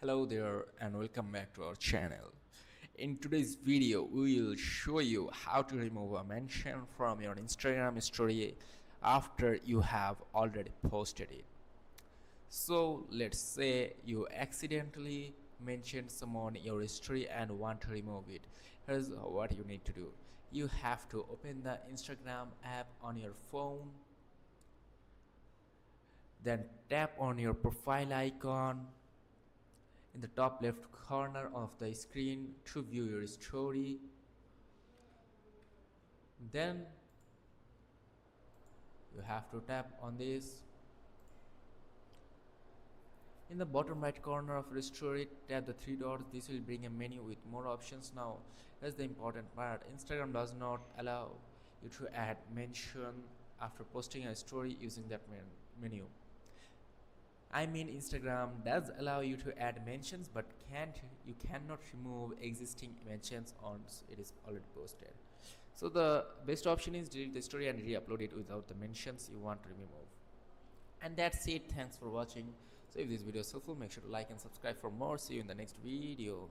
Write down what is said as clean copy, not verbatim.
Hello there and welcome back to our channel. In today's video, we will show you how to remove a mention from your Instagram story after you have already posted it. So let's say you accidentally mentioned someone in your story and want to remove it. Here's what you need to do. You have to open the Instagram app on your phone, then tap on your profile icon in the top left corner of the screen to view your story. Then you have to tap on this. In the bottom right corner of your story, tap the three dots. This will bring a menu with more options. Now here's the important part. Instagram does not allow you to add mention after posting a story using that menu. I mean, Instagram does allow you to add mentions, but you cannot remove existing mentions once it is already posted. So the best option is delete the story and re-upload it without the mentions you want to remove. And that's it. Thanks for watching. So if this video is helpful, make sure to like and subscribe for more. See you in the next video.